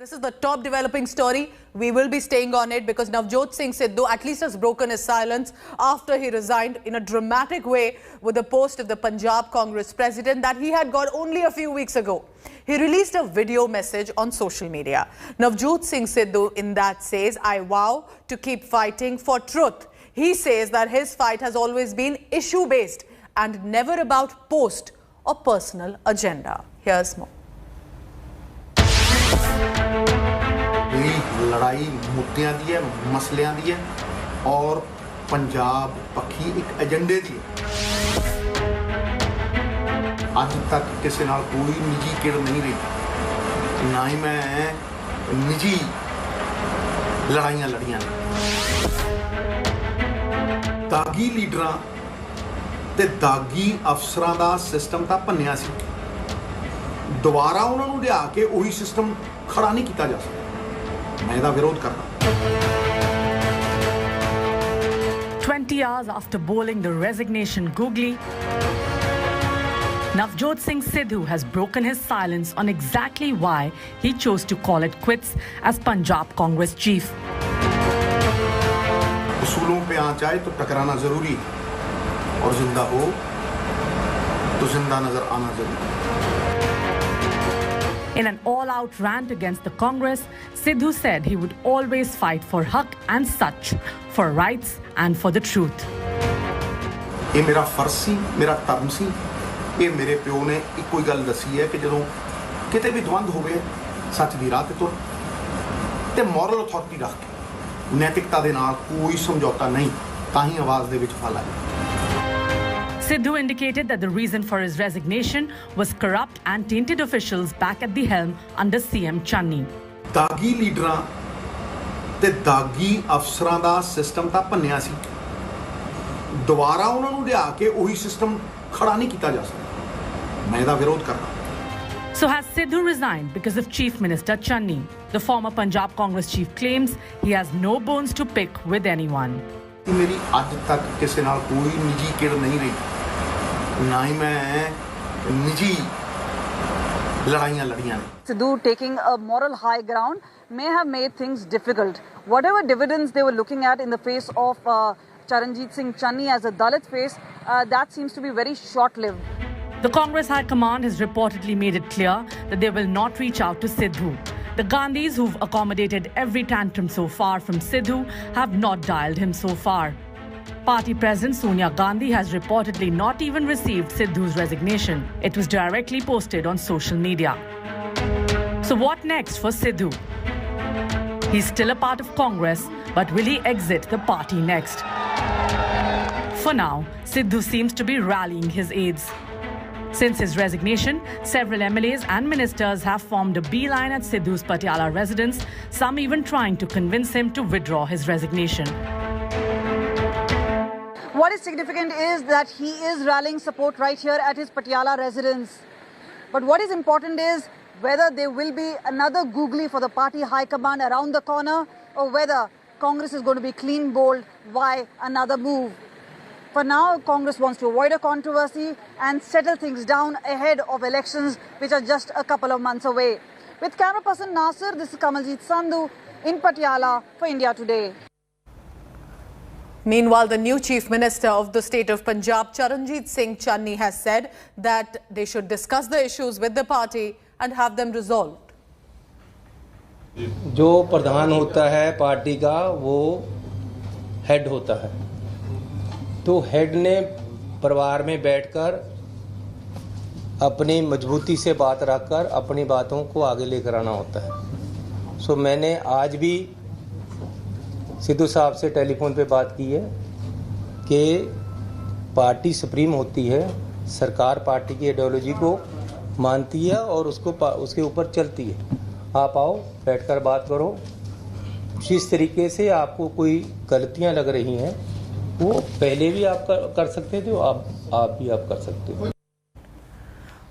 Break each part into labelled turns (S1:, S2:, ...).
S1: This is the top developing story. We will be staying on it because Navjot Singh Sidhu at least has broken his silence after he resigned in a dramatic way with the post of the Punjab Congress president that he had got only a few weeks ago. He released a video message on social media. Navjot Singh Sidhu in that says, "I vow to keep fighting for truth." He says that his fight has always been issue-based and never about post or personal agenda. Here's more.
S2: लड़ाई मुद्दों की है, मसलों की है और पंजाब पक्षी एक एजेंडे की है। अज तक किसी नाल कोई निजी किड़ नहीं रही, ना ही मैं निजी लड़ाइयां लड़ियां। दागी लीडरां ते दागी अफसरां दा सिस्टम तां भन्निया सी, दोबारा उन्हां नूं लिया के उही सिस्टम खड़ा नहीं किया जा सकता। मैं इसदा विरोध करदा।
S3: 20 hours after bowling the resignation googly, Navjot Singh Sidhu has broken his silence on exactly why he chose to call it quits as Punjab Congress chief.
S2: उसूलों पे आँच आए तो टकराना जरूरी है और जिंदा हो तो जिंदा नजर आना जरूरी है।
S3: In an all-out rant against the Congress, Sidhu said he would always fight for haq and sach, for rights and for the truth.
S2: ये मेरा फर्ज सी, मेरा धर्म सी। ये मेरे प्यो ने एक कोई गल दसी है कि जदों किते भी द्वंद होवे सच दी राह ते तुर ते मॉरल अथॉरिटी रख के नैतिकता दे नाल कोई समझौता नहीं, ताही आवाज दे विच फल आए।
S3: Sidhu indicated that the reason for his resignation was corrupt and tainted officials back at the helm under CM Channi.
S2: दागी लीडरां ते दागी अफसरां दा सिस्टम तां भन्निया सी, दोबारा उन्हां नूं लिया के उही सिस्टम खड़ा नहीं किया जा सकता। मैं इसदा विरोध करदा।
S3: So has Sidhu resigned because of Chief Minister Channi? The former Punjab Congress chief claims he has no bones to pick with anyone.
S2: मेरी अज तक किसी नाल कोई निजी किड़ नहीं रही, ना ही मैं निजी लड़ाइयां लड़ियां।
S4: Sidhu taking a moral high ground may have made things difficult. Whatever dividends they were looking at in the face of Charanjit Singh Channi as a Dalit face, that seems to be very short-lived.
S3: The Congress High Command has reportedly made it clear that they will not reach out to Sidhu. The Gandhis, who've accommodated every tantrum so far from Sidhu, have not dialed him so far. Party President Sonia Gandhi has reportedly not even received Sidhu's resignation. It was directly posted on social media. So what next for Sidhu? He's still a part of Congress, but will he exit the party next? For now, Sidhu seems to be rallying his aides. Since his resignation, several MLAs and ministers have formed a beeline at Sidhu's Patiala residence, some even trying to convince him to withdraw his resignation.
S4: What is significant is that he is rallying support right here at his Patiala residence. But what is important is whether there will be another googly for the party high command around the corner, or whether Congress is going to be clean bowled. Why another move? For now, Congress wants to avoid a controversy and settle things down ahead of elections, which are just a couple of months away. With camera person Nasir, this is Kamaljeet Sandhu in Patiala for India Today.
S1: Meanwhile, the new Chief Minister of the state of Punjab, Charanjit Singh Channi, has said that they should discuss the issues with the party and have them resolved.
S5: जो प्रधान होता है party का वो head होता है, तो head ने परिवार में बैठकर अपनी मजबूती से बात रखकर अपनी बातों को आगे लेकर आना होता है। सो मैंने आज भी सिद्धू साहब से टेलीफोन पे बात की है कि पार्टी सुप्रीम होती है, सरकार पार्टी की आइडियोलॉजी को मानती है और उसके ऊपर चलती है। आप आओ, बैठकर बात करो। जिस तरीके से आपको कोई गलतियां लग रही हैं वो पहले भी आप कर सकते थे, आप भी आप कर सकते हो।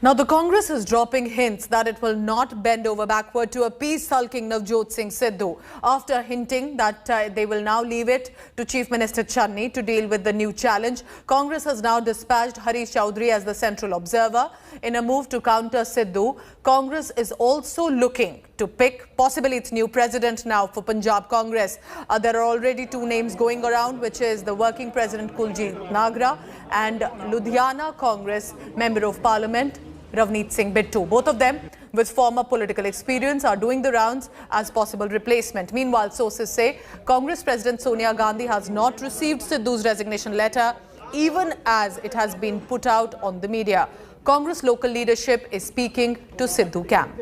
S1: Now, the Congress is dropping hints that it will not bend over backward to appease sulking Navjot Singh Sidhu after hinting that they will now leave it to Chief Minister Channi to deal with the new challenge. Congress has now dispatched Harish Chaudhary as the central observer. In a move to counter Sidhu, Congress is also looking to pick possibly its new president now for Punjab Congress. There are already two names going around, which is the working president Kuljit Nagra and Ludhiana Congress Member of Parliament Ravneet Singh Bittu. Both of them with former political experience are doing the rounds as possible replacement. Meanwhile, sources say Congress President Sonia Gandhi has not received Sidhu's resignation letter, even as it has been put out on the media. Congress local leadership is speaking to Sidhu camp.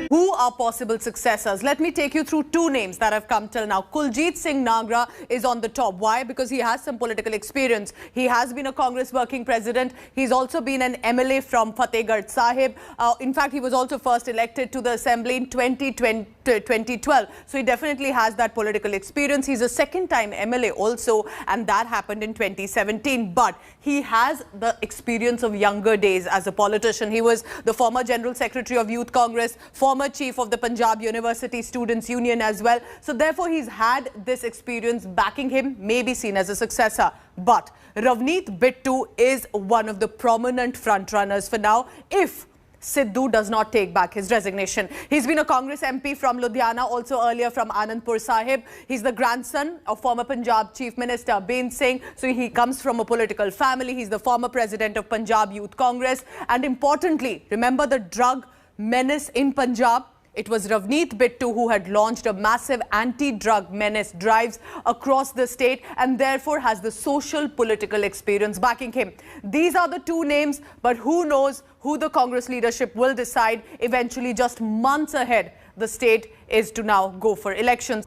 S1: Who are possible successors? Let me take you through two names that have come till now. Kuljit Singh Nagra is on the top. Why? Because he has some political experience. He has been a Congress working president. He's also been an MLA from Fatehgarh Sahib. In fact, he was also first elected to the assembly in 2012. So he definitely has that political experience. He's a second-time MLA also, and that happened in 2017. But he has the experience of younger days as a politician. He was the former General Secretary of Youth Congress, former Chief of the Punjab University Students' Union as well. So therefore, he's had this experience backing him, may be seen as a successor. But Ravneet Bittu is one of the prominent frontrunners for now if Sidhu does not take back his resignation. He's been a Congress MP from Ludhiana, also earlier from Anandpur Sahib. He's the grandson of former Punjab Chief Minister Ben Singh. So he comes from a political family. He's the former president of Punjab Youth Congress. And importantly, remember the drug menace in Punjab? It was Ravneet Bittu who had launched a massive anti-drug menace drives across the state and therefore has the social political experience backing him. These are the two names, but who knows who the Congress leadership will decide eventually. Just months ahead, the state is to now go for elections.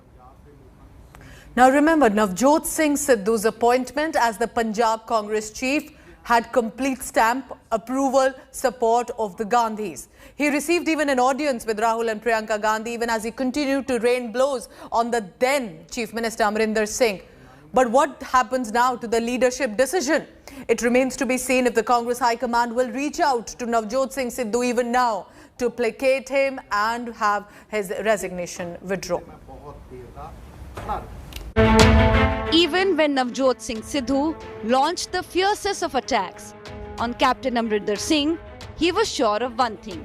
S1: Now remember, Navjot Singh Sidhu's appointment as the Punjab Congress chief had complete stamp approval support of the Gandhis. He received even an audience with Rahul and Priyanka Gandhi even as he continued to rain blows on the then Chief Minister Amrinder Singh. But what happens now to the leadership decision? It remains to be seen if the Congress High Command will reach out to Navjot Singh Sidhu even now to placate him and have his resignation withdrawn.
S6: Even when Navjot Singh Sidhu launched the fiercest of attacks on Captain Amrinder Singh, he was sure of one thing: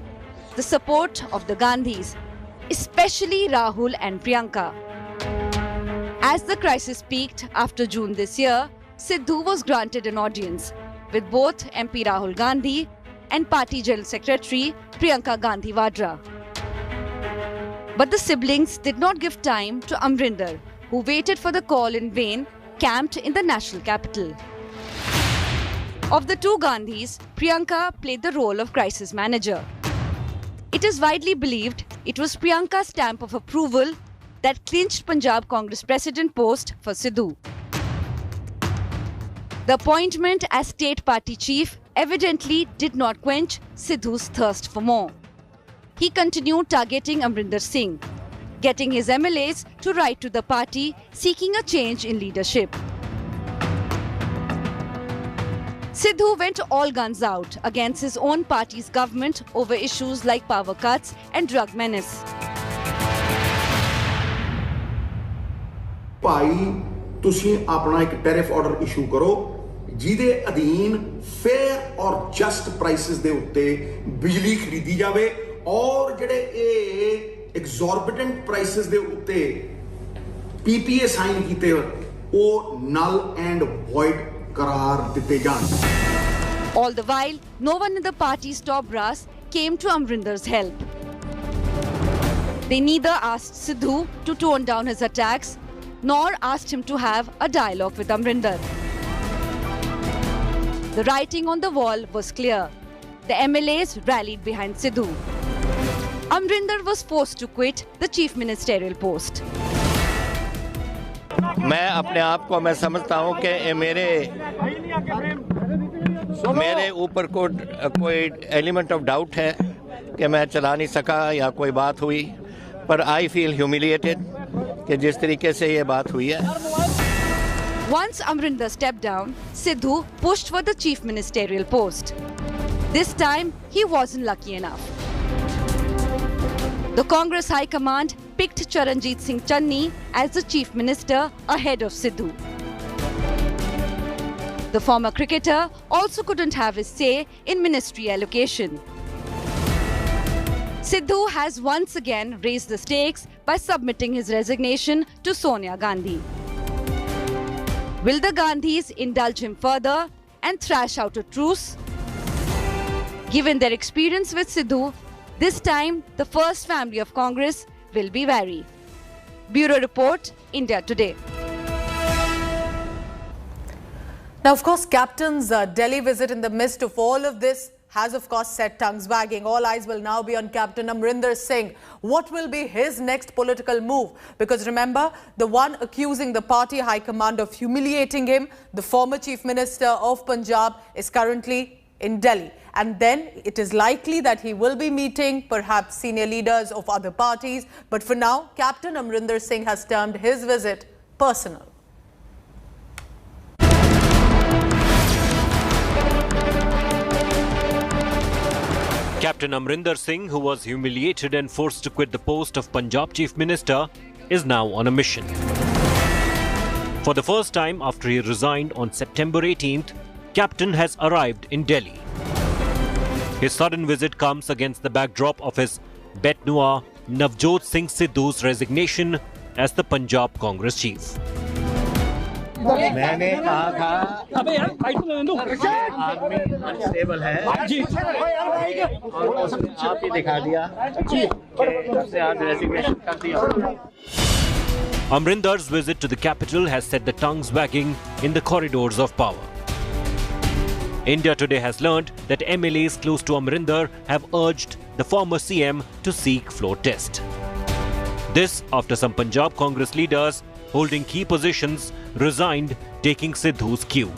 S6: the support of the Gandhis, especially Rahul and Priyanka. As the crisis peaked after June this year, Sidhu was granted an audience with both MP Rahul Gandhi and Party General Secretary Priyanka Gandhi Vadra. But the siblings did not give time to Amrinder, who waited for the call in vain, camped in the national capital. Of the two Gandhis, Priyanka played the role of crisis manager. It is widely believed it was Priyanka's stamp of approval that clinched Punjab Congress president post for Sidhu. The appointment as state party chief evidently did not quench Sidhu's thirst for more. He continued targeting Amrinder Singh, getting his MLAs to write to the party seeking a change in leadership. Sidhu went all guns out against his own party's government over issues like power cuts and drug menace.
S2: ਭਾਈ ਤੁਸੀਂ ਆਪਣਾ ਇੱਕ tariff order issue ਕਰੋ ਜਿਹਦੇ ਅਧੀਨ fair ਔਰ just prices ਦੇ ਉੱਤੇ ਬਿਜਲੀ ਖਰੀਦੀ ਜਾਵੇ ਔਰ ਜਿਹੜੇ ਇਹ ਐਗਜ਼ੋਰਬਿਟੈਂਟ ਪ੍ਰਾਈਸਸ ਦੇ ਉੱਤੇ ਪੀਪੀਏ ਸਾਈਨ ਕੀਤੇ ਉਹ ਨਲ ਐਂਡ ਵੋਇਡ करार दिते जान.
S6: All the while, no one in the party's top brass came to Amrinder's help. They neither asked Sidhu to tone down his attacks, nor asked him to have a dialogue with Amrinder. The writing on the wall was clear. The MLAs rallied behind Sidhu. Amrinder was forced to quit the chief ministerial post.
S7: मैं अपने आप को मैं समझता हूं कि मेरे ऊपर कोई एलिमेंट ऑफ डाउट है कि मैं चला नहीं सका या कोई बात हुई, पर आई फील ह्यूमिलिएटेड कि जिस तरीके से ये बात हुई है.
S6: Once Amrinder stepped down, Sidhu pushed for the chief ministerial post. This time, he wasn't lucky enough. The Congress High Command picked Charanjit Singh Channi as the Chief Minister ahead of Sidhu. The former cricketer also couldn't have his say in ministry allocation. Sidhu has once again raised the stakes by submitting his resignation to Sonia Gandhi. Will the Gandhis indulge him further and thrash out a truce? Given their experience with Sidhu, this time the first family of Congress will be wary. Bureau Report, India Today.
S1: Now, of course, Captain's Delhi visit in the midst of all of this has, of course, set tongues wagging. All eyes will now be on Captain Amrinder Singh. What will be his next political move? Because remember, the one accusing the party high command of humiliating him, the former Chief Minister of Punjab, is currently in Delhi. And then it is likely that he will be meeting perhaps senior leaders of other parties. But for now, Captain Amrinder Singh has termed his visit personal.
S8: Captain Amrinder Singh, who was humiliated and forced to quit the post of Punjab Chief Minister, is now on a mission. For the first time after he resigned on September 18th, Captain has arrived in Delhi. His sudden visit comes against the backdrop of his bête noire Navjot Singh Sidhu's resignation as the Punjab Congress chief.
S7: मैंने कहा था आदमी unstable है और उसने आप ही दिखा दिया कि उसने आज रेजिग्नेशन कर दिया.
S8: Amrinder's visit to the capital has set the tongues wagging in the corridors of power. India Today has learned that MLAs close to Amrinder have urged the former CM to seek floor test. This after some Punjab Congress leaders holding key positions resigned, taking Sidhu's cue.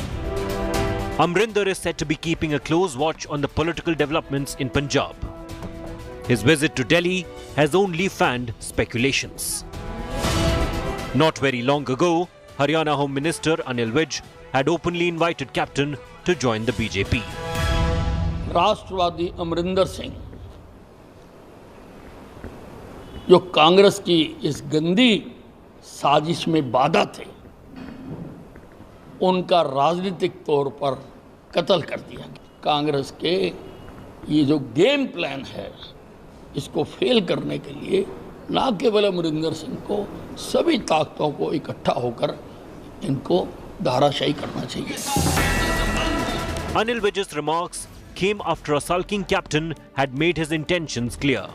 S8: Amrinder is said to be keeping a close watch on the political developments in Punjab. His visit to Delhi has only fanned speculations. Not very long ago, Haryana Home Minister Anil Vij had openly invited Captain to join the BJP.
S9: राष्ट्रवादी अमरिंदर सिंह जो कांग्रेस की इस गंदी साजिश में बाधा थे, उनका राजनीतिक तौर पर कत्ल कर दिया गया. कांग्रेस के ये जो गेम प्लान है, इसको फेल करने के लिए ना केवल अमरिंदर सिंह को, सभी ताकतों को इकट्ठा होकर इनको धाराशायी करना चाहिए.
S8: Anil Vij's remarks came after a sulking captain had made his intentions clear.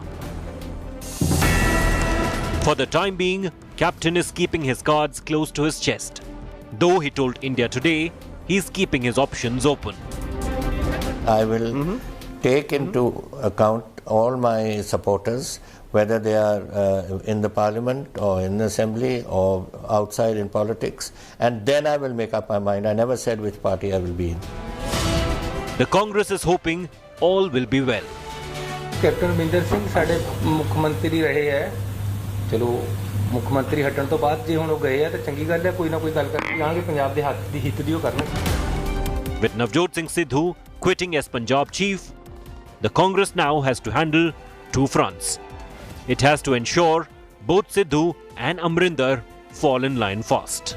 S8: For the time being, Captain is keeping his cards close to his chest. Though he told India Today, he is keeping his options open.
S7: I will take into account all my supporters, whether they are in the parliament or in the assembly or outside in politics, and then I will make up my mind. I never said which party I will be in.
S8: The Congress is hoping all will be well.
S5: Captain Amarinder Singh साडे मुख्यमंत्री रहे हैं. चलो मुख्यमंत्री हटन तो बाद जे हुण गए हैं तो चंगी गल है, कोई ना कोई गल करके जांगे पंजाब दे हक दी हित दी करन.
S8: With Navjot Singh Sidhu quitting as Punjab chief, the Congress now has to handle two fronts. It has to ensure both Sidhu and Amrinder fall in line fast.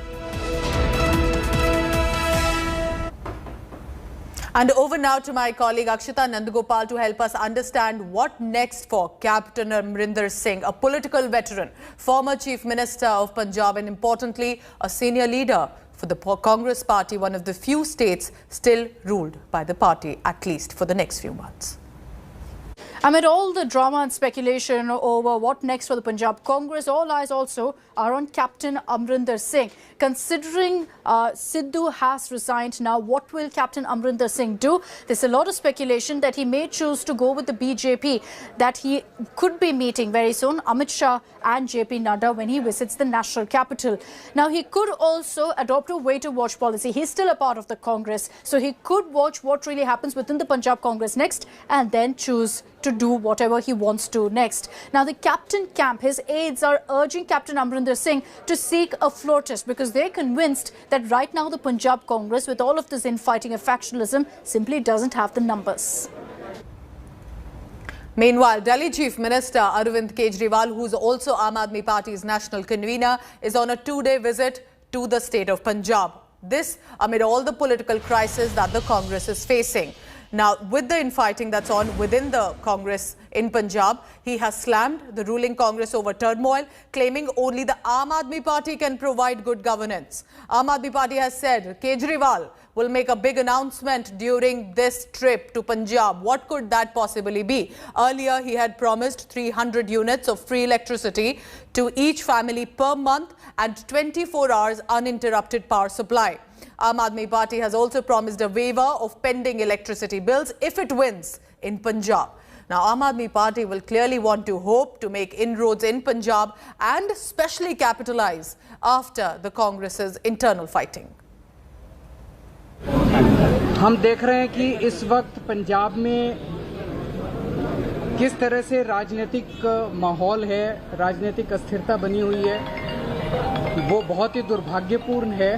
S1: And over now to my colleague Akshita Nandagopal to help us understand what next for Captain Amrinder Singh, a political veteran, former Chief Minister of Punjab and importantly a senior leader for the Congress party, one of the few states still ruled by the party, at least for the next few months.
S10: Amid all the drama and speculation over what next for the Punjab Congress, all eyes also are on Captain Amrinder Singh. Considering Sidhu has resigned now, what will Captain Amrinder Singh do? There's a lot of speculation that he may choose to go with the BJP, that he could be meeting very soon Amit Shah and JP Nadda when he visits the national capital. Now, he could also adopt a wait-to-watch policy. He's still a part of the Congress, so he could watch what really happens within the Punjab Congress next and then choose to do whatever he wants to next. Now, the captain camp, his aides are urging Captain Amrinder Singh to seek a floor test because they're convinced that right now the Punjab Congress, with all of this infighting and factionalism, simply doesn't have the numbers.
S1: Meanwhile, Delhi Chief Minister Arvind Kejriwal, who's also Aam Aadmi Party's national convener, is on a 2-day visit to the state of Punjab. This amid all the political crisis that the Congress is facing. Now, with the infighting that's on within the Congress in Punjab, he has slammed the ruling Congress over turmoil, claiming only the Aam Aadmi Party can provide good governance. Aam Aadmi Party has said Kejriwal will make a big announcement during this trip to Punjab. What could that possibly be? Earlier, he had promised 300 units of free electricity to each family per month and 24 hours uninterrupted power supply. Aam Aadmi Party has also promised a waiver of pending electricity bills if it wins in Punjab. Now, Aam Aadmi Party will clearly want to hope to make inroads in Punjab and especially capitalize after the Congress's internal fighting.
S11: हम देख रहे हैं कि इस वक्त पंजाब में किस तरह से राजनीतिक माहौल है, राजनीतिक अस्थिरता बनी हुई है, वो बहुत ही दुर्भाग्यपूर्ण है।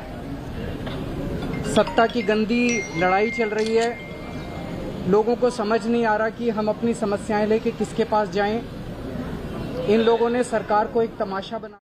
S11: सत्ता की गंदी लड़ाई चल रही है। लोगों को समझ नहीं आ रहा कि हम अपनी समस्याएं लेके किसके पास जाएं। इन लोगों ने सरकार को एक तमाशा बना